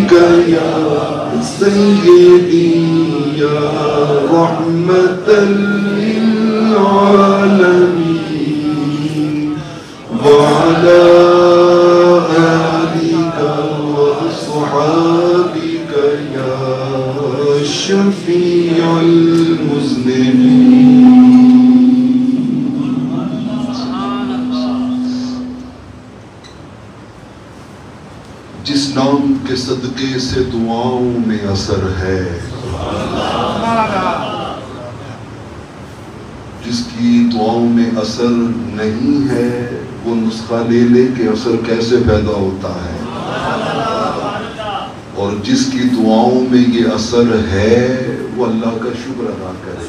يا سيدي يا رحمة للعالمين وعلى آلك وأصحابك يا شفيع المذنبين. جس نام کے صدقے سے دعاؤں میں اثر ہے، جس کی دعاؤں میں اثر نہیں ہے وہ نسخہ لے لے کہ اثر کیسے پیدا ہوتا ہے، اور جس کی دعاؤں میں یہ اثر ہے وہ اللہ کا شکر ادا کرے۔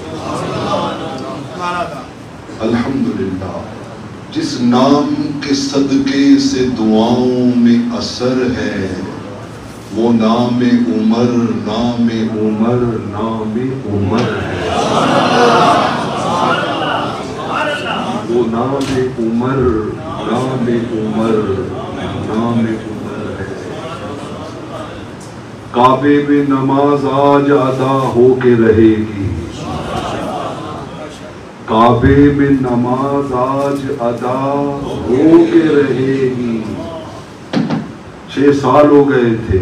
الحمدللہ، جس نام کے صدقے سے دعاؤں میں اثر ہے وہ نام عمر، نام عمر، نام عمر ہے، وہ نام عمر، نام عمر، نام عمر ہے۔ کعبے میں نماز آج ادا ہو کے رہے گی، کعبے میں نماز آج ادا ہو کے رہے گی۔ 6 سال ہو گئے تھے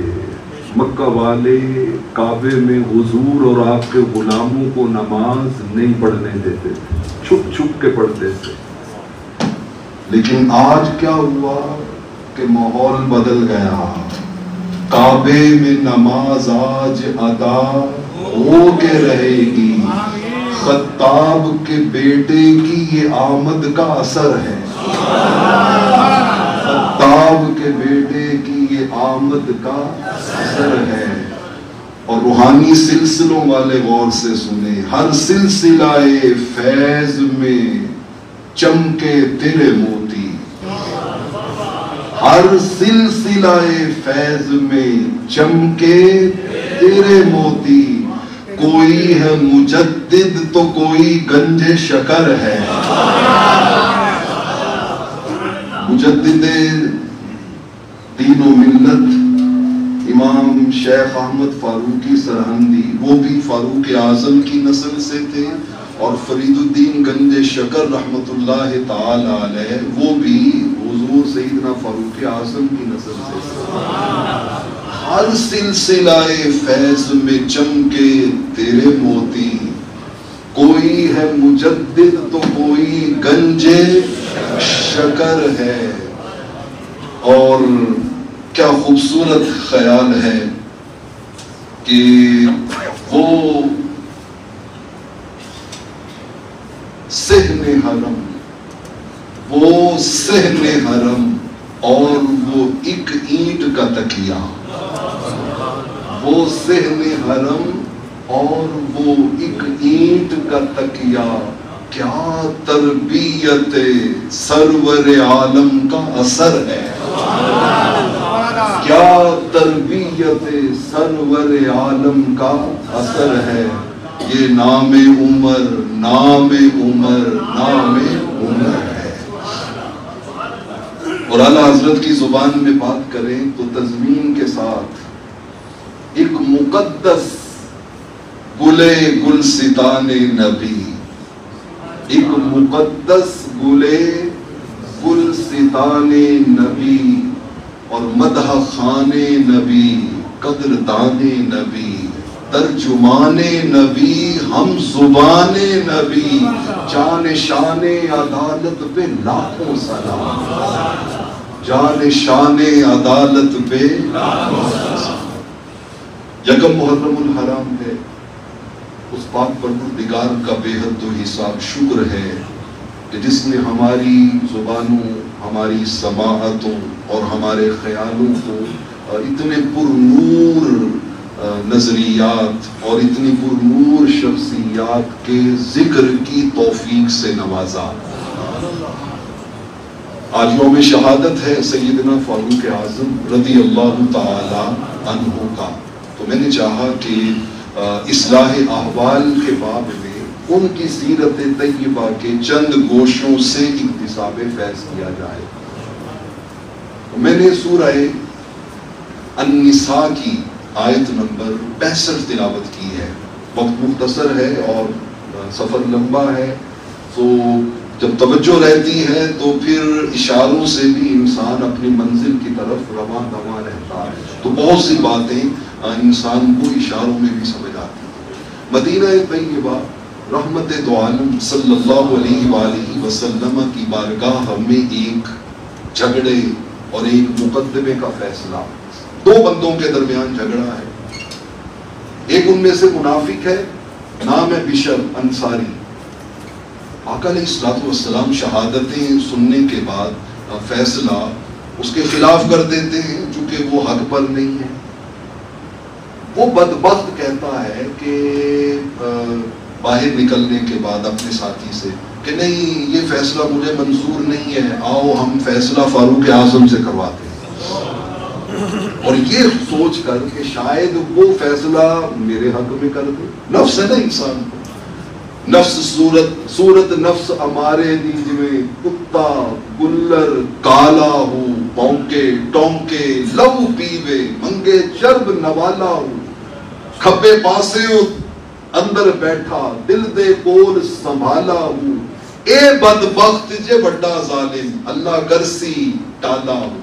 مکہ والے کعبے میں حضور اور آپ کے غلاموں کو نماز نہیں پڑھنے دیتے تھے، چھپ چھپ کے پڑھتے تھے، لیکن آج کیا ہوا کہ ماحول بدل گیا۔ کعبے میں نماز آج ادا ہو کے رہے گی۔ خطاب کے بیٹے کی یہ آمد کا اثر ہے، خطاب کے بیٹے کی یہ آمد کا اثر ہے۔ اور روحانی سلسلوں والے غور سے سنیں، ہر سلسلہ فیض میں چمکے تیرے موتی، ہر سلسلہ فیض میں چمکے تیرے موتی۔ کوئی ہے مجدد تو کوئی گنج شکر ہے، مجدد دین و ملت امام شیخ احمد فاروقی سرہندی، وہ بھی فاروق اعظم کی نسل سے تھے، اور فرید الدین گنج شکر رحمت اللہ تعالی علیہ وہ بھی حضور سیدنا فاروق اعظم کی نسل سے تھے۔ ہر سلسلہ فیض میں چمکے تیرے موتی، کوئی ہے مجدد تو کوئی گنج شکر ہے۔ اور کیا خوبصورت خیال ہے کہ وہ صحن حرم، وہ صحن حرم اور وہ ایک اینٹ کا تکیہ، وہ صحن حرم اور وہ ایک اینٹ کا تکیہ، کیا تربیت سرور عالم کا اثر ہے، کیا تربیت سرور عالم کا اثر ہے۔ یہ نام عمر، نام عمر، نام عمر ہے۔ اور اعلیٰ حضرت کی زبان میں بات کریں تو تضمین کے ساتھ ایک مقدس گلے گلستان نبی، ایک مقدس گلے گلستان نبی اور مدح خان نبی، قدردان نبی، ترجمان نبی، ہم زبان نبی، جان شان عدالت پہ لاکھوں سلام، جان شان عدالت پہ لاکھوں سلام۔ یکم محرم الحرام ہے، اس پاک پروردگار کا بے حد و حساب شکر ہے کہ جس نے ہماری زبانوں، ہماری سماعتوں اور ہمارے خیالوں کو اتنے پر نور نظریات اور اتنی پر نور شخصیات کے ذکر کی توفیق سے نوازا۔ آج یوم شہادت ہے سیدنا فاروق اعظم رضی اللہ تعالی عنہ کا، تو میں نے چاہا کہ اصلاح احوال کے باب میں ان کی سیرت طیبہ کے چند گوشوں سے اکتساب فیض کیا جائے۔ میں نے سورہ النساء کی آیت نمبر 65 تلاوت کی ہے. وقت مختصر ہے اور سفر لمبا ہے، تو جب توجہ رہتی ہے تو پھر اشاروں سے بھی انسان اپنی منزل کی طرف رواں دواں رہتا ہے. تو بہت سی باتیں انسان کو اشاروں میں بھی سمجھ آتی ہیں. مدینہ طیبہ رحمت دو عالم صلی اللہ علیہ وآلہ وسلم کی بارگاہ میں ایک جھگڑے اور ایک مقدمے کا فیصلہ، دو بندوں کے درمیان جھگڑا ہے. ایک ان میں سے منافق ہے، نام ہے بشر انصاری. آقا علیہ الصلوۃ والسلام شہادتیں سننے کے بعد فیصلہ اس کے خلاف کر دیتے ہیں چونکہ وہ حق پر نہیں ہے. وہ بدبخت کہتا ہے کہ باہر نکلنے کے بعد اپنے ساتھی سے کہ نہیں، یہ فیصلہ مجھے منظور نہیں ہے، آؤ ہم فیصلہ فاروق اعظم سے کرواتے ہیں. اور یہ سوچ کر کہ شاید وہ فیصلہ میرے حق میں کر دے. نفس ہے نا انسان کو، نفس صورت نفس ہمارے دی میں کتا گلر کالا ہو، پونکے ٹونکے لو پیوے منگے چرب نوالا ہو، کھبے پاسے اندر بیٹھا دل دے کول سنبھالا ہوں، اے بدبخت جے بڑا ظالم اللہ گرسی ٹالا ہوں.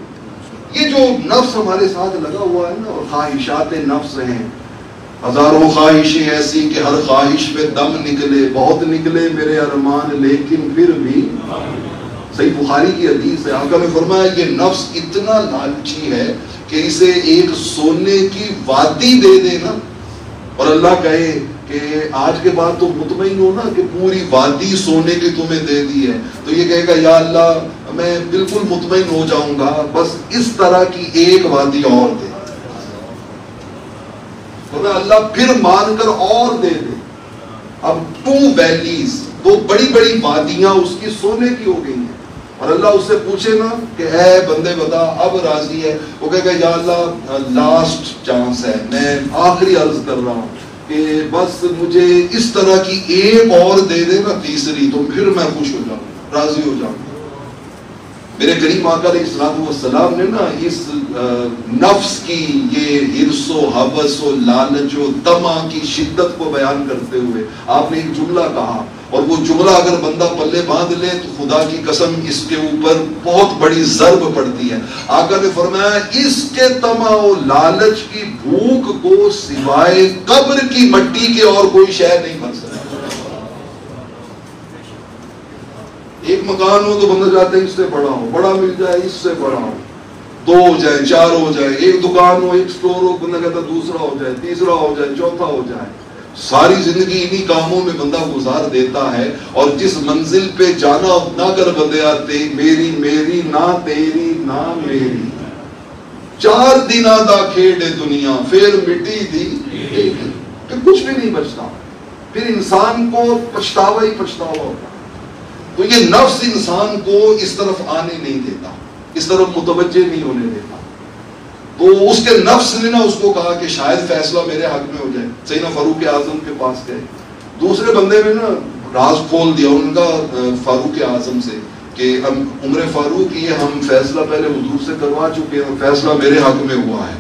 یہ جو نفس ہمارے ساتھ لگا ہوا ہے نا، اور خواہشات نفس ہیں، ہزاروں خواہشیں ایسی کہ ہر خواہش پہ دم نکلے، بہت نکلے میرے ارمان لیکن پھر بھی. صحیح بخاری کی حدیث ہے، آقا نے فرمایا یہ نفس اتنا لالچی ہے کہ اسے ایک سونے کی وادی دے دے نا، اور اللہ کہے کہ آج کے بعد تو مطمئن ہو نا کہ پوری وادی سونے کی تمہیں دے دی ہے، تو یہ کہے گا یا اللہ میں بالکل مطمئن ہو جاؤں گا، بس اس طرح کی ایک وادی اور دے. تو اللہ پھر مان کر اور دے دے. اب 2 ویلیز، 2 بڑی بڑی وادیاں اس کی سونے کی ہو گئی ہیں، اور اللہ اس سے پوچھے نا کہ اے بندے بتا اب راضی ہے، وہ کہے گا یا اللہ لاسٹ چانس ہے، میں آخری عرض کر رہا ہوں کہ بس مجھے اس طرح کی ایک اور دے دے نا، تیسری، تو پھر میں خوش ہو جاؤں، راضی ہو جاؤں. میرے کریم آقا علیہ الصلوۃ والسلام نے نا اس نفس کی یہ حرص و حوث و لالچ و طمع کی شدت کو بیان کرتے ہوئے آپ نے ایک جملہ کہا، اور وہ جملہ اگر بندہ پلے باندھ لے تو خدا کی قسم اس کے اوپر بہت بڑی ضرب پڑتی ہے. آقا نے فرمایا اس کے طمع و لالچ کی بھوک کو سوائے قبر کی مٹی کے اور کوئی شے نہیں بن سکتا. ایک مکان ہو تو بندہ چاہتا ہے اس سے بڑا ہو، بڑا مل جائے اس سے بڑا ہو، 2 ہو جائے 4 ہو جائے، ایک دکان ہو ایک سٹور ہو، بندہ کہتا ہے دوسرا ہو جائے، تیسرا ہو جائے، چوتھا ہو جائے. ساری زندگی انہی کاموں میں بندہ گزار دیتا ہے، اور جس منزل پہ جانا نہ کر بندے آتے میری میری نہ تیری نہ میری، 4 دن دا کھیڑے دنیا پھر مٹی دی، پھر کچھ بھی نہیں بچتا، پھر انسان کو پچھتاوا ہی پچھتاوا ہوتا. تو یہ نفس انسان کو اس طرف آنے نہیں دیتا، اس طرف متوجہ نہیں ہونے دیتا. تو اس کے نفس نے نا اس کو کہا کہ شاید فیصلہ میرے حق میں ہو جائے. سیدنا فاروق اعظم کے پاس گئے، دوسرے بندے نے نا راز کھول دیا ان کا فاروق اعظم سے کہ عمر فاروق یہ ہم فیصلہ پہلے حضور سے کروا چکے ہیں، فیصلہ میرے حق میں ہوا ہے.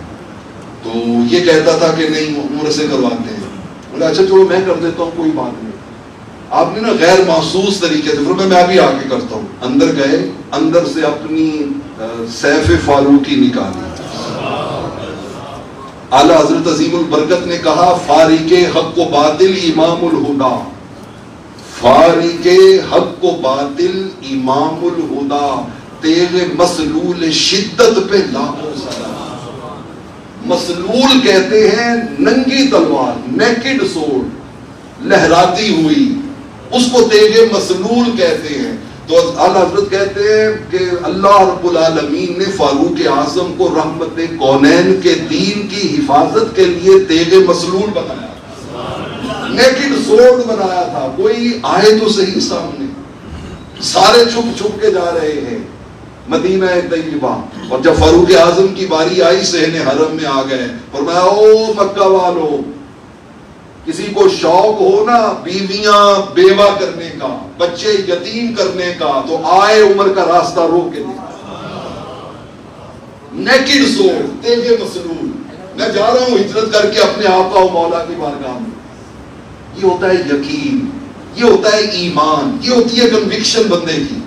تو یہ کہتا تھا کہ نہیں عمر سے کرواتے ہیں. بولا اچھا چلو میں کر دیتا ہوں، کوئی بات نہیں. آپ نے نا غیر محسوس طریقے سے فرمایا میں ابھی آگے کرتا ہوں. اندر گئے، اندر سے اپنی سیف فاروقی نکالی. اعلی حضرت عظیم البرکت نے کہا فارق حق و باطل امام الہدا، فارق حق و باطل امام الہدا، تیغ مسلول شدت پہ لاکھوں سلام. مسلول کہتے ہیں ننگی تلوار، نیکڈ سورڈ، لہراتی ہوئی، اس کو تیغ مسلول کہتے ہیں. تو اعلیٰ حضرت کہتے ہیں کہ اللہ رب العالمین نے فاروق اعظم کو رحمت کونین کے دین کی حفاظت کے لیے تیغ مسلول بنایا تھا، نیکڈ سورڈ بنایا تھا. کوئی آئے تو صحیح سامنے، سارے چھپ چھپ کے جا رہے ہیں مدینہ طیبہ. اور جب فاروق اعظم کی باری آئی صحن حرم میں آ گئے، فرمایا او مکہ والو، کسی کو شوق ہو نا بیویاں بیوہ کرنے کا، بچے یتیم کرنے کا، تو آئے عمر کا راستہ روک کے دے. نیکڈ سورڈ، تیغ مسلول. میں جا رہا ہوں ہجرت کر کے اپنے آقا و مولا کی بارگاہ میں. یہ ہوتا ہے یقین، یہ ہوتا ہے ایمان، یہ ہوتی ہے کنوکشن بندے کی.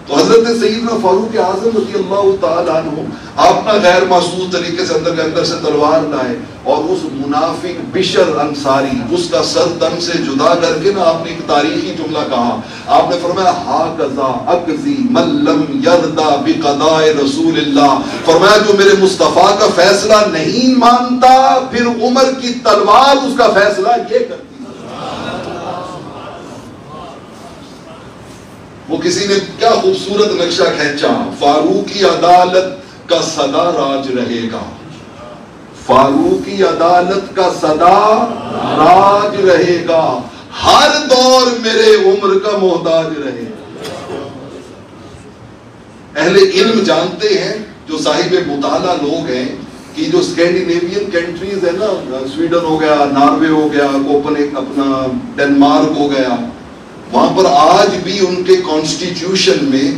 تو حضرت سیدنا فاروق اعظم رضی اللہ تعالیٰ عنہ آپ نہ غیر محسوس طریقے سے اندر سے تلوار لائے اور اس منافق بشر انصاری اس کا سر تن سے جدا کر کے نا آپ نے ایک تاریخی جملہ کہا. آپ نے فرمایا ہاکذا اقضی من لم یرضا بقضاء رسول اللہ. فرمایا جو میرے مصطفیٰ کا فیصلہ نہیں مانتا پھر عمر کی تلوار اس کا فیصلہ یہ کرتی. وہ کسی نے کیا خوبصورت نقشہ کھینچا، فاروقی عدالت کا صدا راج رہے گا، فاروقی عدالت کا صدا راج رہے گا، ہر دور میرے عمر کا محتاج رہے گا. اہل علم جانتے ہیں، جو صاحب مطالعہ لوگ ہیں، کہ جو اسکینڈینیوین کنٹریز ہیں نا، سویڈن ہو گیا، ناروے ہو گیا، اپنا ڈنمارک ہو گیا، وہاں پر آج بھی ان کے کانسٹیٹیوشن میں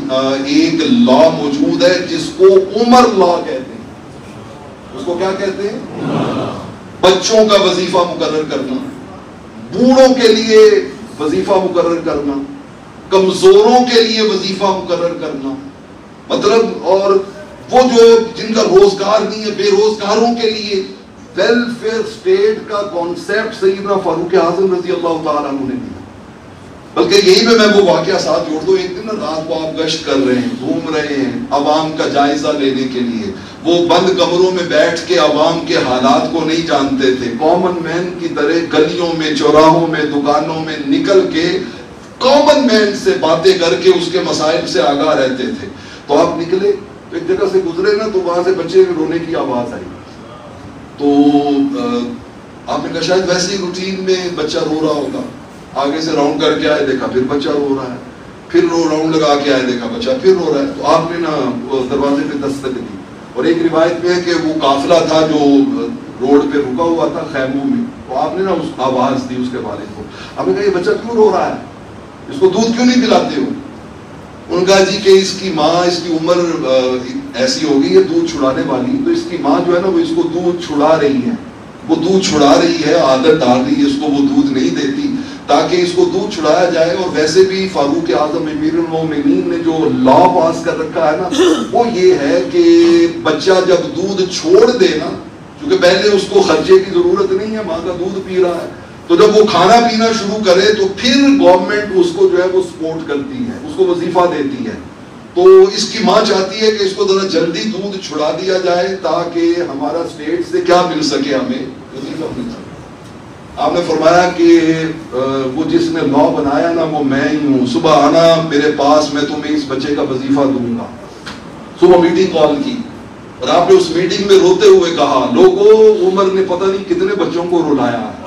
ایک لا موجود ہے جس کو عمر لا کہتے ہیں. اس کو کیا کہتے ہیں؟ بچوں کا وظیفہ مقرر کرنا، بوڑھوں کے لیے وظیفہ مقرر کرنا، کمزوروں کے لیے وظیفہ مقرر کرنا. مطلب اور وہ جو جن کا روزگار نہیں ہے، بے روزگاروں کے لیے ویلفیئر اسٹیٹ کا کانسیپٹ سیدنا فاروق اعظم رضی اللہ تعالیٰ عنہ نے دیا. بلکہ یہی میں وہ واقعہ ساتھ جوڑ دوں. ایک دن نا رات کو آپ گشت کر رہے ہیں، گھوم رہے ہیں عوام کا جائزہ لینے کے لیے. وہ بند کمروں میں بیٹھ کے عوام کے حالات کو نہیں جانتے تھے، کامن مین کی طرح گلیوں میں، چوراہوں میں، دکانوں میں نکل کے کامن مین سے باتیں کر کے اس کے مسائل سے آگاہ رہتے تھے. تو آپ نکلے تو ایک جگہ سے گزرے نا، تو وہاں سے بچے رونے کی آواز آئی. تو آپ نے کہا شاید ویسے ہی روٹین میں بچہ رو رہا ہوگا. آگے سے راؤنڈ کر کے آئے، دیکھا پھر بچہ رو رہا ہے، پھر راؤنڈ لگا کے آئے، دیکھا بچہ پھر رو رہا ہے. تو آپ نے نا دروازے پہ دستک دی. اور ایک روایت میں ہے کہ وہ قافلہ تھا جو روڈ پہ رکا ہوا تھا خیموں میں. تو آپ نے نا اس آواز دی اس کے والد کو. آپ نے کہا یہ بچہ کیوں رو رہا ہے، اس کو دودھ کیوں نہیں پلاتے ہو؟ ان کا جی کہ اس کی ماں، اس کی عمر ایسی ہو گئی ہے دودھ چھڑانے والی، تو اس کی ماں جو ہے نا وہ اس کو دودھ چھڑا رہی ہے، وہ دودھ چھڑا رہی ہے، عادت ڈال رہی ہے، اس کو وہ دودھ نہیں دیتی تاکہ اس کو دودھ چھڑایا جائے. اور ویسے بھی فاروق اعظم امیر المومنین نے جو لا پاس کر رکھا ہے نا، وہ یہ ہے کہ بچہ جب دودھ چھوڑ دے نا، کیونکہ پہلے اس کو خرچے کی ضرورت نہیں ہے، ماں کا دودھ پی رہا ہے، تو جب وہ کھانا پینا شروع کرے تو پھر گورنمنٹ اس کو جو ہے وہ سپورٹ کرتی ہے، اس کو وظیفہ دیتی ہے. تو اس کی ماں چاہتی ہے کہ اس کو ذرا جلدی دودھ چھڑا دیا جائے تاکہ ہمارا اسٹیٹ سے کیا مل سکے، ہمیں وظیفہ مل سکے. آپ نے فرمایا کہ وہ جس نے لا بنایا نا وہ میں ہی ہوں، صبح آنا میرے پاس، میں تمہیں اس بچے کا وظیفہ دوں گا. صبح میٹنگ کال کی اور آپ نے اس میٹنگ میں روتے ہوئے کہا لوگوں عمر نے پتہ نہیں کتنے بچوں کو رلایا ہے.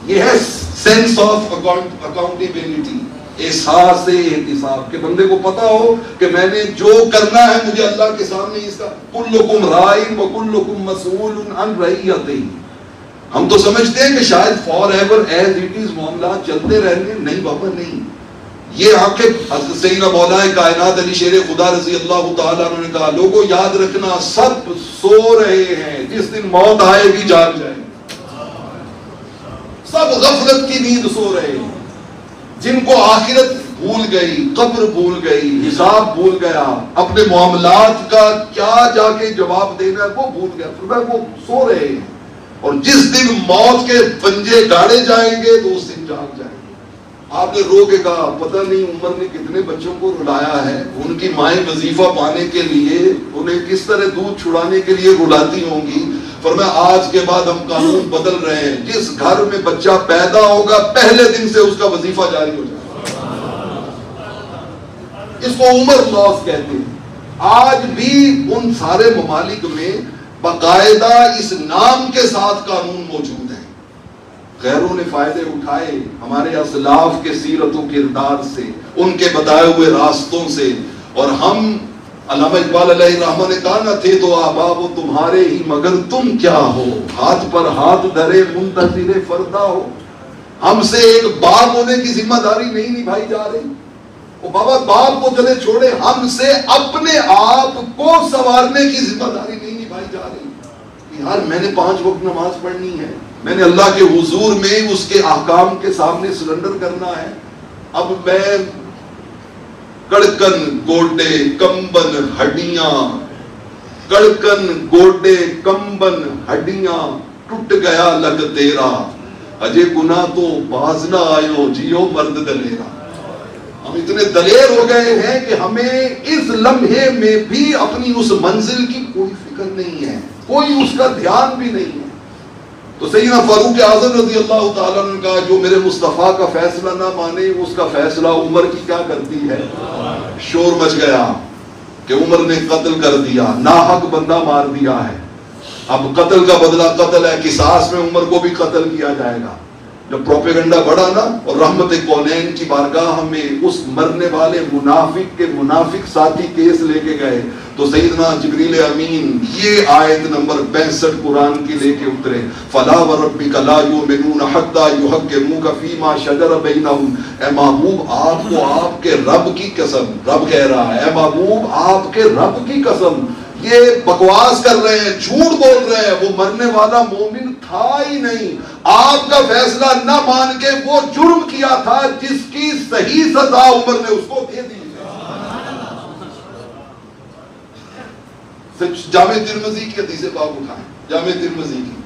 یہ ہے سینس آف اکاؤنٹیبلٹی، احساس احتساب، کہ بندے کو پتا ہو کہ میں نے جو کرنا ہے مجھے اللہ کے سامنے اس کا کلکم رائن وکلکم مسئول عن رعیتہ. ہم تو سمجھتے ہیں کہ شاید for ever as it is معاملات چلتے رہنے، نہیں بابا نہیں. یہ عاقب حضرت سیدنا مولا کائنات علی شیر خدا رضی اللہ تعالیٰ عنہ نے کہا لوگوں یاد رکھنا سب سو رہے ہیں، جس دن موت آئے گی جاگ جائیں. سب غفلت کی نیند سو رہے ہیں، جن کو آخرت بھول گئی، قبر بھول گئی، حساب بھول گیا، اپنے معاملات کا کیا جا کے جواب دینا ہے وہ بھول گیا، پھر وہ سو رہے ہیں. اور جس دن موت کے پنجے گاڑے جائیں گے تو اس دن جاگ جائیں گے. آپ نے رو کے کہا پتہ نہیں عمر نے کتنے بچوں کو رلایا ہے، ان کی مائیں وظیفہ پانے کے لیے انہیں کس طرح دودھ چھڑانے کے لیے رلاتی ہوں گی. فرمایا آج کے بعد ہم قانون بدل رہے ہیں، جس گھر میں بچہ پیدا ہوگا پہلے دن سے اس کا وظیفہ جاری ہو جائے گا. اس کو عمر لاس کہتے ہیں. آج بھی ان سارے ممالک میں باقاعدہ اس نام کے ساتھ قانون موجود ہے. غیروں نے فائدے اٹھائے ہمارے اسلاف کے سیرت و کردار سے، ان کے بتائے ہوئے راستوں سے، اور ہم علامہ اقبال علیہ الرحمہ نے کہا نہ تھے تو آبا وہ تمہارے ہی مگر تم کیا ہو، ہاتھ پر ہاتھ دھرے منتظر فردا ہو. ہم سے ایک باپ ہونے کی ذمہ داری نہیں نبھائی جا رہی. وہ بابا باپ کو چلے چھوڑے، ہم سے اپنے آپ کو سنوارنے کی ذمہ داری نہیں نبھائی جا رہی. یار میں نے 5 وقت نماز پڑھنی ہے, میں نے اللہ کے حضور میں اس کے احکام کے سامنے سرنڈر کرنا ہے. اب میں کڑکن گوڈے کمبن ہڈیاں, کڑکن گوڈے کمبن ہڈیاں, ٹوٹ گیا لگ تیرا, اجے گناہ تو باز نہ آئیو جیو مرد دلیرا. ہم اتنے دلیر ہو گئے ہیں کہ ہمیں اس لمحے میں بھی اپنی اس منزل کی کوئی فکر نہیں ہے, کوئی اس کا دھیان بھی نہیں ہے. تو سیدنا فاروق اعظم رضی اللہ تعالیٰ عنہ کا جو میرے مصطفیٰ کا فیصلہ نہ مانے, اس کا فیصلہ عمر کی کیا کرتی ہے. شور مچ گیا کہ عمر نے قتل کر دیا, ناحق بندہ مار دیا ہے, اب قتل کا بدلہ قتل ہے, قصاص میں عمر کو بھی قتل کیا جائے گا. جب پروپیگنڈا بڑھا نا اور رحمت کونین کی بارگاہ میں اس مرنے والے منافق کے منافق ساتھی کیس لے کے گئے تو سیدنا جبریل امین یہ آیت نمبر 65 قرآن کی لے کے اترے, فلا وربک لا یؤمنون حتی یحکموک فیما شجر بینہم. اے محبوب آپ کو آپ کے رب کی قسم, رب کہہ رہا ہے اے محبوب آپ کے رب کی قسم, یہ بکواس کر رہے ہیں, جھوٹ بول رہے ہیں, وہ مرنے والا مومن تھا ہی نہیں. آپ کا فیصلہ نہ مان کے وہ جرم کیا تھا جس کی صحیح سزا عمر نے اس کو دے دی. جامع ترمذی کی حدیث پاک اٹھائیں, جامع ترمذی کی.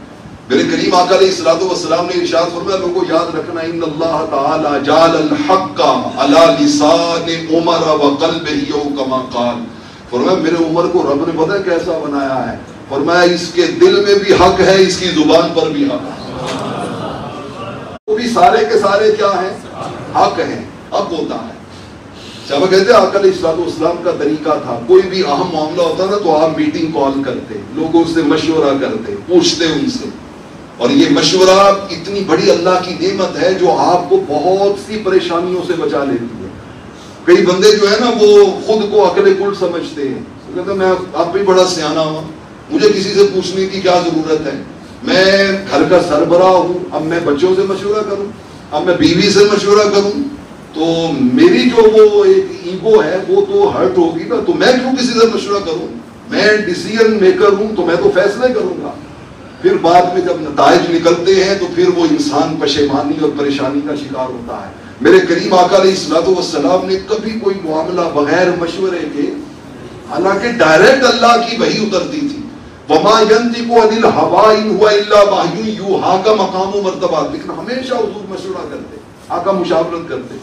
میرے کریم آقا علیہ الصلوۃ والسلام نے ارشاد فرمایا, لوگوں کو یاد رکھنا, ان اللہ تعالی جعل الحق علی لسان عمر وقلبہ کما قال. فرمایا میرے عمر کو رب نے پتہ کیسا بنایا ہے, فرمایا اس کے دل میں بھی حق ہے, اس کی زبان پر بھی حق ہے. وہ بھی سارے کے سارے کیا ہیں, حق ہیں, حق ہوتا ہے. صحابہ کہتے ہیں آقا علیہ الصلوۃ والسلام کا طریقہ تھا, کوئی بھی اہم معاملہ ہوتا نا تو آپ میٹنگ کال کرتے, لوگوں سے مشورہ کرتے, پوچھتے ان سے. اور یہ مشورہ اتنی بڑی اللہ کی نعمت ہے جو آپ کو بہت سی پریشانیوں سے بچا لیتی ہے. کئی بندے جو ہے نا وہ خود کو عقل کل سمجھتے ہیں, کہتے ہیں میں آپ بھی بڑا سیانا ہوں, مجھے کسی سے پوچھنے کی کیا ضرورت ہے, میں گھر کا سربراہ ہوں, اب میں بچوں سے مشورہ کروں, اب میں بیوی سے مشورہ کروں تو میری جو وہ ایک ایگو ہے وہ تو ہرٹ ہوگی نا, تو میں کیوں کسی سے مشورہ کروں, میں ڈیسیژن میکر ہوں تو میں تو فیصلے کروں گا. پھر بعد میں جب نتائج نکلتے ہیں تو پھر وہ انسان پشیمانی اور پریشانی کا شکار ہوتا ہے. میرے کریم آقا علیہ الصلوۃ والسلام نے کبھی کوئی معاملہ بغیر مشورے کے, حالانکہ ڈائریکٹ اللہ کی وحی اترتی تھی, وما ينطق عن الهوى ان هو الا وحی یوحی کا مقام و مرتبہ, لیکن ہمیشہ حضور مشورہ کرتے, آقا مشاورت کرتے.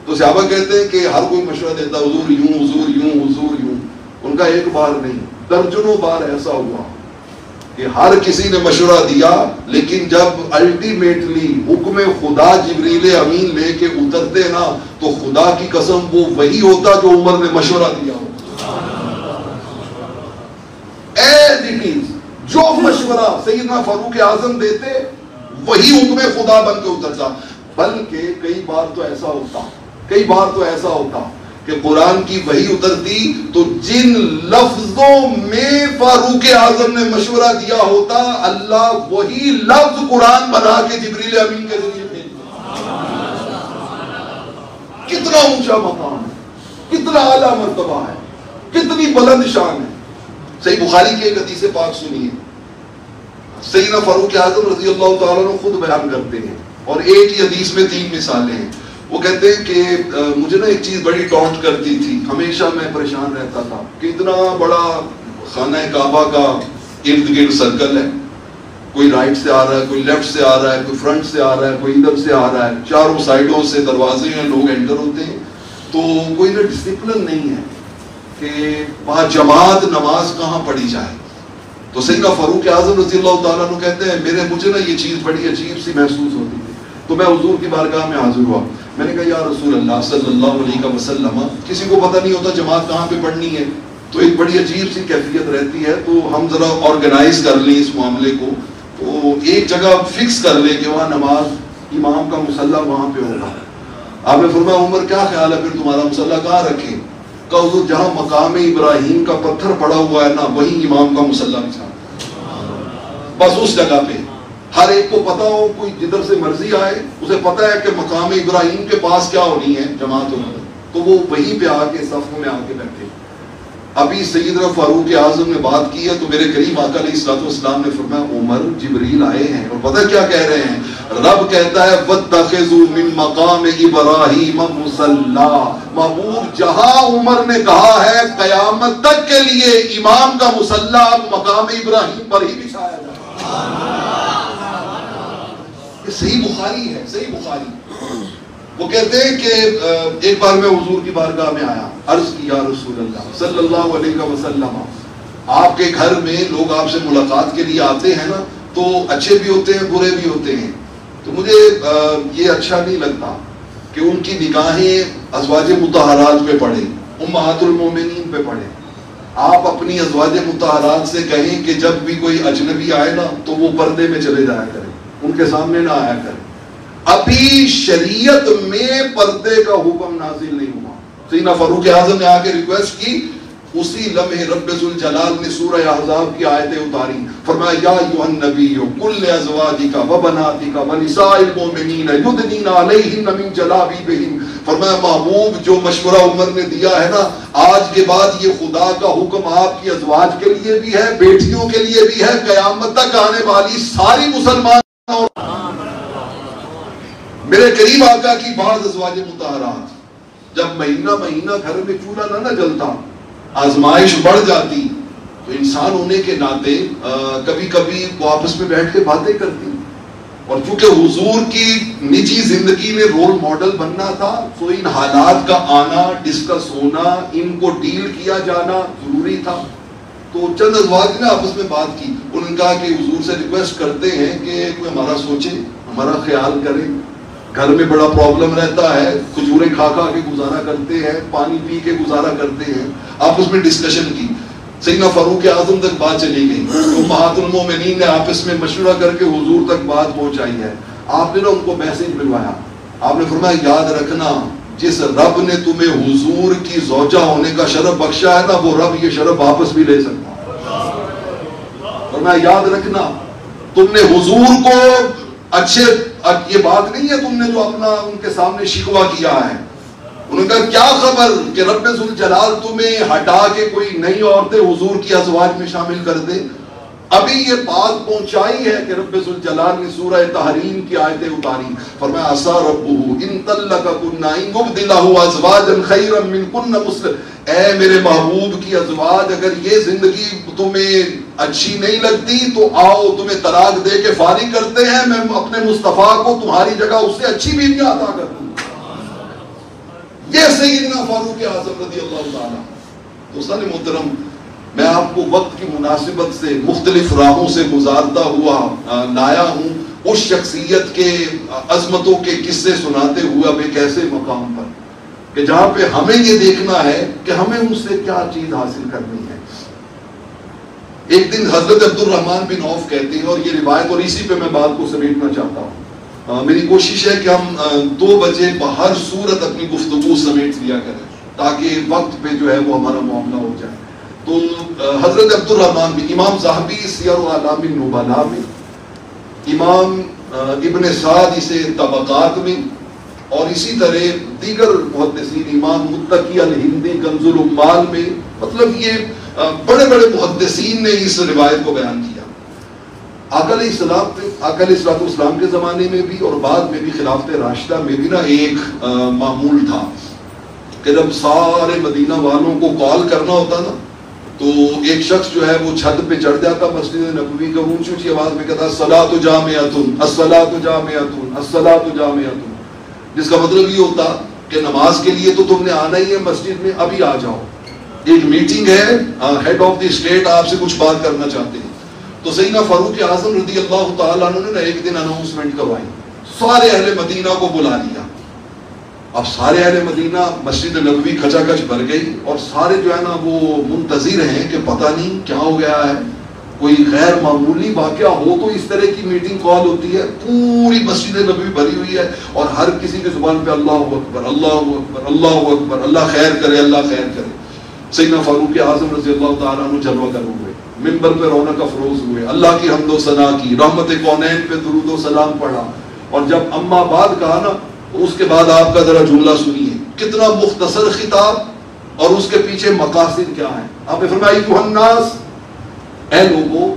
تو صحابہ کہتے ہیں کہ ہر کوئی مشورہ دیتا, حضور یوں, حضور یوں, حضور یوں. ان کا ایک بار نہیں, درجنوں بار ایسا ہوا کہ ہر کسی نے مشورہ دیا, لیکن جب الٹیمیٹلی حکم خدا جبریل امین لے کے اترتے نا تو خدا کی قسم وہ وہی ہوتا جو عمر نے مشورہ دیا ہو. ایز اٹ از, جو مشورہ سیدنا فاروق اعظم دیتے وہی حکم خدا بن کے اترتا. بلکہ کئی بار تو ایسا ہوتا کہ قرآن کی وحی اترتی تو جن لفظوں میں فاروق اعظم نے مشورہ دیا ہوتا اللہ وہی لفظ قرآن بنا کے جبریل امین کے ذریعے بھیجتا. کتنا اونچا مقام ہے, کتنا اعلیٰ مرتبہ ہے, کتنی بلند شان ہے. صحیح بخاری کی ایک حدیث پاک سنیے, سیدنا فاروق اعظم رضی اللہ تعالیٰ عنہ خود بیان کرتے ہیں, اور ایک ہی حدیث میں 3 مثالیں ہیں. وہ کہتے ہیں کہ مجھے نا ایک چیز بڑی ٹانٹ کرتی تھی, ہمیشہ میں پریشان رہتا تھا کہ اتنا بڑا خانہ کعبہ کا ارد گرد سرکل ہے, کوئی رائٹ سے آ رہا ہے, کوئی لیفٹ سے آ رہا ہے, کوئی فرنٹ سے آ رہا ہے, کوئی ادھر سے آ رہا ہے, چاروں سائڈوں سے دروازے ہیں, لوگ انٹر ہوتے ہیں, تو کوئی نا ڈسپلن نہیں ہے کہ با جماعت نماز کہاں پڑھی جائے. تو سیدنا فاروق اعظم رضی اللہ تعالیٰ عنہ کہتے ہیں مجھے نا یہ چیز بڑی عجیب سی محسوس ہوتی تھی, تو میں حضور کی بارگاہ میں حاضر ہوا. میں نے کہا یا رسول اللہ صلی اللہ علیہ وسلم, کسی کو پتہ نہیں ہوتا جماعت کہاں پہ پڑھنی ہے, تو ایک بڑی عجیب سی کیفیت رہتی ہے, تو ہم ذرا آرگنائز کر لیں اس معاملے کو, تو ایک جگہ فکس کر لیں کہ وہاں نماز, امام کا مصلی وہاں پہ ہوگا. آپ نے فرمایا عمر کیا خیال ہے پھر تمہارا مصلی کہاں رکھیں؟ کہا حضور جہاں مقام ابراہیم کا پتھر پڑا ہوا ہے نا وہیں امام کا مصلی بچھا, بس اس جگہ پہ. ہر ایک کو پتا ہو, کوئی جدھر سے مرضی آئے اسے پتا ہے کہ مقام ابراہیم کے پاس کیا ہونی ہے جماعت ہونی, تو وہ وہیں پہ آ کے صف میں آ کے بیٹھے. ابھی سیدنا فاروق اعظم نے بات کی ہے تو میرے کریم آقا علیہ الصلوۃ والسلام نے فرمایا عمر جبریل آئے ہیں اور پتہ کیا کہہ رہے ہیں؟ رب کہتا ہے وَاتَّخِذُوا مِن مَقَامِ إِبْرَاهِيمَ مُصَلًّى، محبوب جہاں عمر نے کہا ہے قیامت تک کے لیے امام کا مصلی مقام ابراہیم پر ہی بچھایا جائے۔ یہ صحیح بخاری ہے، صحیح بخاری۔ وہ کہتے ہیں کہ ایک بار میں حضور کی بارگاہ میں آیا، عرض کی یا رسول اللہ صلی اللہ علیہ وسلم، آپ کے گھر میں لوگ آپ سے ملاقات کے لیے آتے ہیں نا تو اچھے بھی ہوتے ہیں برے بھی ہوتے ہیں، تو مجھے یہ اچھا نہیں لگتا کہ ان کی نگاہیں ازواج مطہرات پہ پڑیں، امہات المومنین پہ پڑیں۔ آپ اپنی ازواج مطہرات سے کہیں کہ جب بھی کوئی اجنبی آئے نا تو وہ پردے میں چلے جایا کریں، ان کے سامنے نہ آیا کریں۔ ابھی شریعت میں پردے کا حکم نازل نہیں ہوا۔ سیدنا فاروق اعظم نے آ کے ریکویسٹ کی، اسی لمحے رب ذوالجلال نے سورہ احزاب کی آیتیں اتاری، فرمایا یا ایھا النبی قل لازواجک وبناتک ونساء المؤمنین یدنین علیہن من جلابیبہن، فرمایا محبوب جو مشورہ عمر نے دیا ہے نا، آج کے بعد یہ خدا کا حکم آپ کی ازواج کے لیے بھی ہے، بیٹیوں کے لیے بھی ہے، قیامت تک آنے والی ساری مسلمان میرے قریب آقا کی بعض ازواج مطہرات جب مہینہ مہینہ گھر میں چولہا نہ جلتا، آزمائش بڑھ جاتی، تو انسان ہونے کے ناطے کبھی کبھی وہ آپس میں بیٹھ کے باتیں کرتی، اور چونکہ حضور کی نجی زندگی میں رول ماڈل بننا تھا تو ان حالات کا آنا، ڈسکس ہونا، ان کو ڈیل کیا جانا ضروری تھا۔ تو چند ازواج نے آپس میں بات کی، انہوں نے کہا کہ حضور سے ریکویسٹ کرتے ہیں کہ کوئی ہمارا سوچے، ہمارا خیال کرے، گھر میں بڑا پرابلم رہتا ہے، کھجوریں کھا کھا کے گزارا کرتے ہیں، پانی پی کے گزارا کرتے ہیں۔ آپس میں ڈسکشن کی، سیدنا فاروق اعظم تک بات چلی گئی، امہات المومنین نے آپس میں مشورہ کر کے حضور تک بات پہنچائی ہے۔ آپ نے نا ان کو میسج ملوایا، آپ نے فرمایا یاد رکھنا جس رب نے تمہیں حضور کی زوجہ ہونے کا شرف بخشا ہے نا، وہ رب یہ شرف واپس بھی لے سکتا۔ فرمایا یاد رکھنا تم نے حضور کو اچھے، یہ بات نہیں ہے تم نے جو اپنا ان کے سامنے شکوہ کیا ہے، انہوں نے کہا کیا خبر کہ رب ذوالجلال تمہیں ہٹا کے کوئی نئی عورتیں حضور کی ازواج میں شامل کر دے۔ ابھی یہ بات پہنچائی ہے کہ رب ذوالجلال نے سورہ تحریم کی آیتیں اتاری، فرمایا عسیٰ ربہ ان طلقکن ان یبدلہ ازواجا خیرا منکن مسلم، اے میرے محبوب کی ازواج اگر یہ زندگی تمہیں اچھی نہیں لگتی تو آؤ تمہیں طلاق دے کے فارغ کرتے ہیں، میں اپنے مصطفیٰ کو تمہاری جگہ اس سے اچھی بیویاں عطا کر دوں۔ یہ سیدنا فاروق اعظم رضی اللہ تعالیٰ۔ دوستان محترم، میں آپ کو وقت کی مناسبت سے مختلف راہوں سے گزارتا ہوا لایا ہوں اس شخصیت کے عظمتوں کے قصے سناتے ہوئے اب ایک ایسے مقام پر کہ جہاں پہ ہمیں یہ دیکھنا ہے کہ ہمیں ان سے کیا چیز حاصل کرنی ہے۔ ایک دن حضرت عبد الرحمن بن عوف کہتے ہیں، اور یہ روایت، اور اسی پہ میں بات کو سمیٹنا چاہتا ہوں، میری کوشش ہے کہ ہم 2 بجے بہر صورت اپنی گفتگو سمیٹ لیا کریں تاکہ وقت پہ جو ہے وہ ہمارا معاملہ ہو جائے۔ تو حضرت عبد الرحمن بن، امام ذہبی سیر اعلام النبلاء میں، امام ابن سعد اسے طبقات میں، اور اسی طرح دیگر محدثین، امام متقی الہندی کنز العمال میں، مطلب یہ بڑے بڑے محدثین نے اس روایت کو بیان کیا۔ آقا علیہ السلام کے زمانے میں بھی اور بعد میں بھی خلافت راشدہ میں بھی نا ایک معمول تھا کہ جب سارے مدینہ والوں کو کال کرنا ہوتا نا تو ایک شخص جو ہے وہ چھت پہ چڑھ جاتا مسجد نبوی کا، اونچی اونچی آواز میں کہتا الصلاۃ جامعۃ الصلاۃ جامعۃ الصلاۃ جامعۃ، جس کا مطلب یہ ہوتا کہ نماز کے لیے تو تم نے آنا ہی ہے مسجد میں، ابھی آ جاؤ، ایک میٹنگ ہے، ہیڈ آف دی اسٹیٹ آپ سے کچھ بات کرنا چاہتے ہیں۔ تو سیدنا فاروق اعظم رضی اللہ تعالیٰ عنہ نے ایک دن اناؤنسمنٹ کروائی، سارے اہل مدینہ کو بلا لیا۔ اب سارے اہل مدینہ مسجد نبوی کھچا کھچ بھر گئی، اور سارے جو ہے نا وہ منتظر ہیں کہ پتہ نہیں کیا ہو گیا ہے، کوئی غیر معمولی واقعہ ہو تو اس طرح کی میٹنگ کال ہوتی ہے۔ پوری مسجد نبوی بھری ہوئی ہے اور ہر کسی کی زبان پہ اللہ اکبر اللہ اکبر اللہ اکبر، اللہ خیر کرے اللہ خیر کرے۔ سیدنا فاروق اعظم رضی اللہ تعالیٰ عنہ جلوہ گر ہوئے، منبر پہ رونق افروز ہوئے، اللہ کی حمد و ثنا کی، رحمت کونین پہ درود و سلام پڑھا، اور جب اما بعد کہا نا تو اس کے بعد آپ کا ذرا جملہ سنیے، کتنا مختصر خطاب اور اس کے پیچھے مقاصد کیا ہیں. آپ نے فرمایا ایھا الناس، اے لوگو،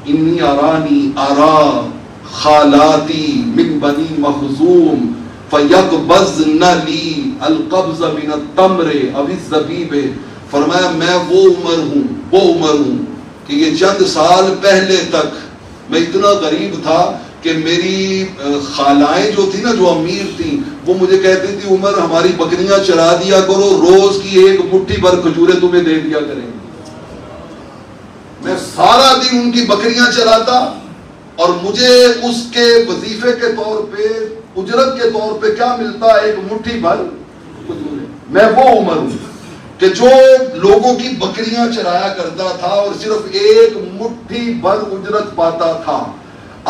انی ارانی ارا خالاتی من بنی مخزوم فیقبضن لی القبض من التمر او الزبیب. فرمایا میں وہ عمر ہوں کہ یہ چند سال پہلے تک میں اتنا غریب تھا کہ میری خالائیں جو تھی نا، جو امیر تھیں، وہ مجھے کہتی تھی عمر ہماری بکریاں چرا دیا کرو، روز کی ایک مٹھی بھر کھجوریں تمہیں دے دیا کریں. میں سارا دن ان کی بکریاں چراتا اور مجھے اس کے وظیفے کے طور پہ، اجرت کے طور پہ کیا ملتا؟ ایک مٹھی بھر کھجوریں. میں وہ عمر ہوں کہ جو لوگوں کی بکریاں چرایا کرتا تھا اور صرف ایک مٹھی بھر اجرت پاتا تھا.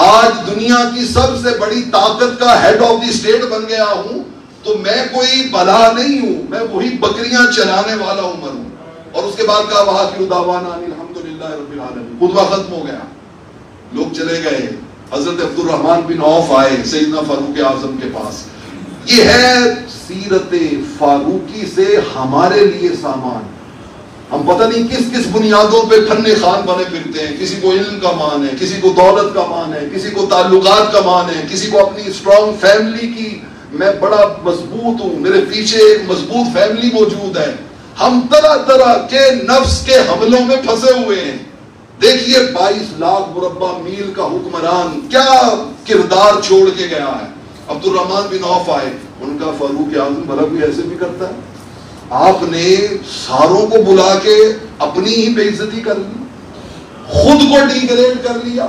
آج دنیا کی سب سے بڑی طاقت کا ہیڈ آف دی اسٹیٹ بن گیا ہوں، تو میں کوئی بلا نہیں ہوں، میں وہی بکریاں چلانے والا عمر ہوں. اور اس کے بعد کہا وآخر دعوانا ان الحمدللہ رب العالمین. خطبہ ختم ہو گیا، لوگ چلے گئے. حضرت عبد الرحمن بن عوف آئے سیدنا فاروق اعظم کے پاس. یہ ہے سیرت فاروقی سے ہمارے لیے سامان. ہم پتہ نہیں کس کس بنیادوں پہ پھنے خان بنے پھرتے ہیں. کسی کو علم کا مان ہے، کسی کو دولت کا مان ہے، کسی کو تعلقات کا مان ہے، کسی کو اپنی اسٹرانگ فیملی کی، میں بڑا مضبوط ہوں، میرے پیچھے ایک مضبوط فیملی موجود ہے. ہم طرح طرح کے نفس کے حملوں میں پھنسے ہوئے ہیں. دیکھیے 22 لاکھ مربع میل کا حکمران کیا کردار چھوڑ کے گیا ہے. عبد الرحمن بن عوف آئے، ان کا فاروق اعظم بھلا کوئی ایسے بھی کرتا ہے؟ آپ نے ساروں کو بلا کے اپنی ہی بے عزتی کر لی، خود کو ڈی گریڈ کر لیا.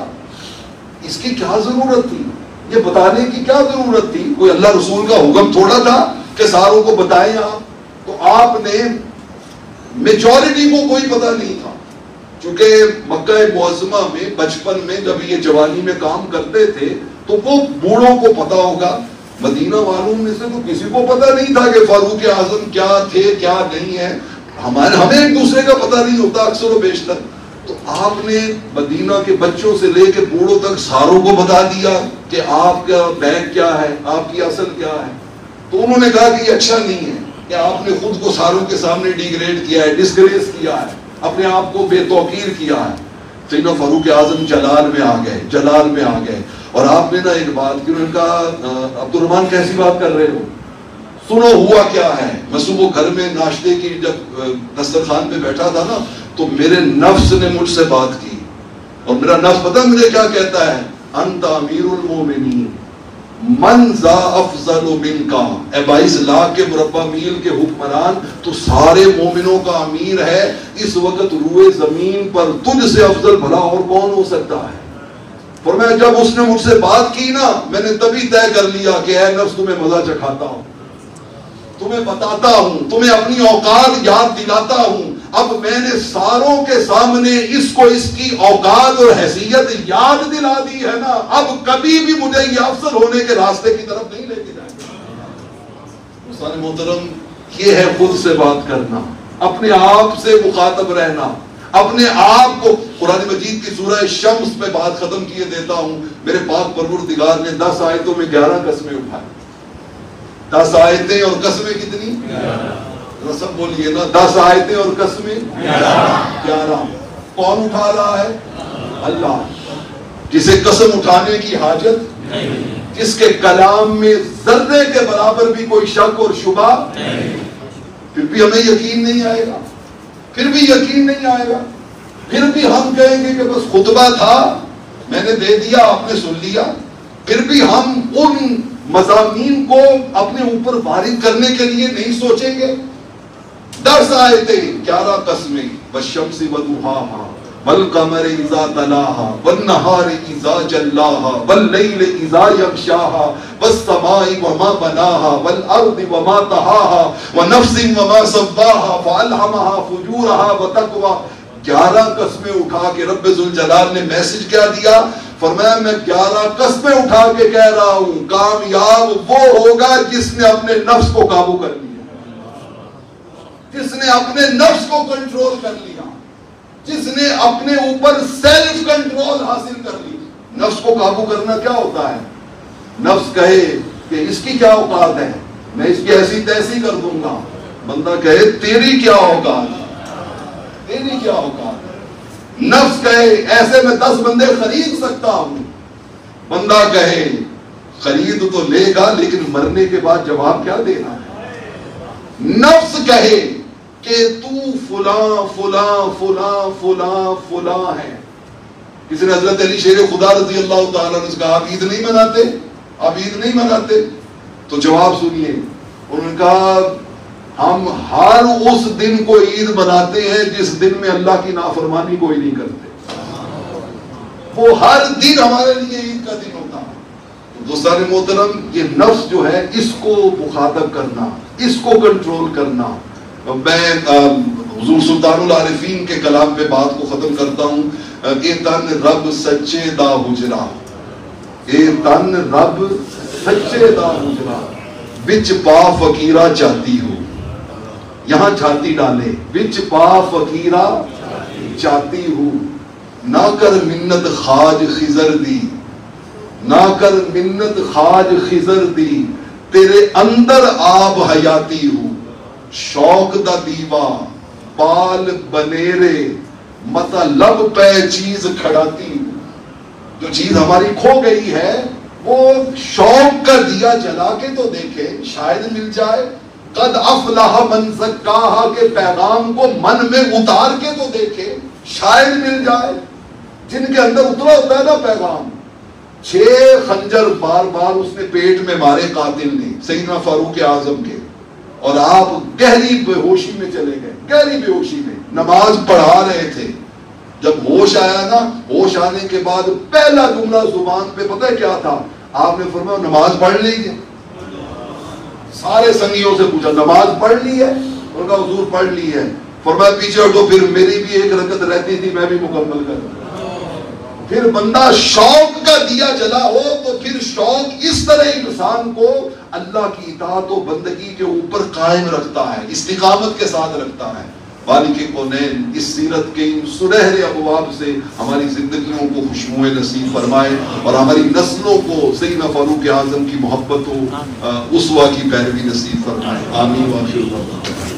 اس کی کیا ضرورت تھی؟ یہ بتانے کی کیا ضرورت تھی؟ کوئی اللہ رسول کا حکم تھوڑا تھا کہ ساروں کو بتائیں آپ. تو آپ نے میجورٹی کو کوئی پتہ نہیں تھا، چونکہ مکہ معظمہ میں بچپن میں جب یہ جوانی میں کام کرتے تھے تو وہ بوڑھوں کو پتا ہوگا. مدینہ والوں میں سے تو کسی کو پتا نہیں تھا کہ فاروق اعظم کیا تھے کیا نہیں ہے. ہمیں ایک دوسرے کا پتا نہیں ہوتا اکثر و بیشتر. تو آپ نے مدینہ کے بچوں سے لے کے بوڑھوں تک ساروں کو بتا دیا کہ آپ کا بینک کیا ہے، آپ کی اصل کیا ہے. تو انہوں نے کہا کہ یہ اچھا نہیں ہے کہ آپ نے خود کو ساروں کے سامنے ڈیگریڈ کیا ہے، ڈسگریس کیا ہے، اپنے آپ کو بے توقیر کیا ہے. سیدنا فاروق اعظم جلال میں آ گئے. اور آپ نے نا ایک بات کی، انہوں نے کہا عبد الرحمن کیسی بات کر رہے ہو، سنو ہوا کیا ہے. میں صبح گھر میں ناشتے کی جب دسترخوان پہ بیٹھا تھا نا تو میرے نفس نے مجھ سے بات کی، اور میرا نفس پتہ مجھے کیا کہتا ہے؟ انت امیر المومنین من ذا افضل منکا. اے 22 لاکھ کے مربع میل کے حکمران، تو سارے مومنوں کا امیر ہے. اس وقت روئے زمین پر تجھ سے افضل بھلا اور کون ہو سکتا ہے؟ فرمایا جب اس نے مجھ سے بات کی نا، میں نے تبھی طے کر لیا کہ اے نفس تمہیں مزہ چکھاتا ہوں، تمہیں بتاتا ہوں، تمہیں اپنی اوقات یاد دلاتا ہوں. اب میں نے ساروں کے سامنے اس کو اس کی اوقات اور حیثیت یاد دلا دی ہے نا، اب کبھی بھی مجھے یہ افضل ہونے کے راستے کی طرف نہیں لے کے جائے گا. دوستان محترم، یہ ہے خود سے بات کرنا، اپنے آپ سے مخاطب رہنا، اپنے آپ کو. قرآن مجید کی سورہ شمس پہ بات ختم کیے دیتا ہوں. میرے پاک پروردگار نے 10 آیتوں میں 11 قسمیں اٹھائیں. 10 آیتیں اور قسمیں کتنی؟ 11. سب بولیے نا، 10 آیتیں اور قسمیں 11. کون اٹھا رہا ہے؟ اللہ، جسے قسم اٹھانے کی حاجت، جس کے کلام میں ذرے کے برابر بھی کوئی شک اور شبہ. پھر بھی ہمیں یقین نہیں آئے گا، پھر بھی ہم کہیں گے کہ بس خطبہ تھا، میں نے دے دیا، آپ نے سن لیا. پھر بھی ہم ان مضامین کو اپنے اوپر وارد کرنے کے لیے نہیں سوچیں گے. 10 آیتیں 11 قسمیں. والشمس وضحاها والقمر اذا تلاها والنهار اذا جلاها والليل اذا يغشاها والسماء وما بناها والارض وما طحاها ونفس وما سواها فالهمها فجورها وتقواها. 11 قسمیں اٹھا کے رب ذوالجلال نے میسج کیا دیا؟ فرمایا میں 11 قسمیں اٹھا کے کہہ رہا ہوں، کامیاب وہ ہوگا جس نے اپنے نفس کو قابو کر لیا، جس نے اپنے نفس کو کنٹرول کر لیا، جس نے اپنے اوپر سیلف کنٹرول حاصل کر لی. نفس کو قابو کرنا کیا ہوتا ہے؟ نفس کہے کہ اس کی کیا اوقات ہے، میں اس کی ایسی تیسی کر دوں گا، بندہ کہے تیری کیا اوقات، تیری کیا اوقات، نفس کہے ایسے میں 10 بندے خرید سکتا ہوں، بندہ کہے خرید تو لے گا لیکن مرنے کے بعد جواب کیا دینا ہے، نفس کہے کہ تو فلاں فلاں فلاں فلاں فلاں ہے. کسی نے حضرت علی شیر خدا رضی اللہ تعالیٰ نے کہا آپ عید نہیں مناتے، آپ عید نہیں مناتے؟ تو جواب سنیے، انہوں نے کہا ہم ہر اس دن کو عید مناتے ہیں جس دن میں اللہ کی نافرمانی کوئی نہیں کرتے، وہ ہر دن ہمارے لیے عید کا دن ہوتا ہے. دوستان محترم، یہ نفس جو ہے اس کو مخاطب کرنا، اس کو کنٹرول کرنا. میں حضور سلطان العارفین کے کلام پہ بات کو ختم کرتا ہوں. اے تن رب سچے دا حجرا، اے تن رب سچے دا حجرا، بچ پا فقیرہ چاہتی ہو، یہاں چھاتی ڈالے، بچ پا فقیرہ چاہتی ہو، نہ کر منت خواج خضر دی، نہ کر منت خواج خضر دی، تیرے اندر آب حیاتی ہو، شوق دا دیوا پال بنیرے، متا لب پہ چیز کھڑاتی ہو. جو چیز ہماری کھو گئی ہے وہ شوق کا دیا جلا کے تو دیکھے، شاید مل جائے. قد افلح من زکاہا کے پیغام کو من میں اتار کے تو دیکھے، شاید مل جائے. جن کے اندر اترا ہوتا ہے نا پیغام، 6 خنجر بار بار اس نے پیٹ میں مارے قاتل نے سیدنا فاروق اعظم کے، اور آپ گہری بے ہوشی میں چلے گئے، گہری بے ہوشی میں نماز پڑھا رہے تھے. جب ہوش آیا نا، ہوش آنے کے بعد پہلا جملہ زبان پہ پتہ ہے کیا تھا؟ آپ نے فرمایا نماز پڑھ لی ہے. سارے سنگیوں سے پوچھا نماز پڑھ لی ہے؟ ان کا حضور پڑھ لی ہے. فرمایا پیچھے ہٹو، پھر میری بھی 1 رکعت رہتی تھی، میں بھی مکمل کروں. پھر بندہ شوق کا دیا جلا ہو تو پھر شوق اس طرح انسان کو اللہ کی اطاعت و بندگی کے اوپر قائم رکھتا ہے، استقامت کے ساتھ رکھتا ہے. مالک کونین اس سیرت کے ان سنہرے ابواب سے ہماری زندگیوں کو خوشبوئیں نصیب فرمائے اور ہماری نسلوں کو سیدنا فاروق اعظم کی محبت و اسوہ کی پیروی نصیب فرمائے. آمین و آخر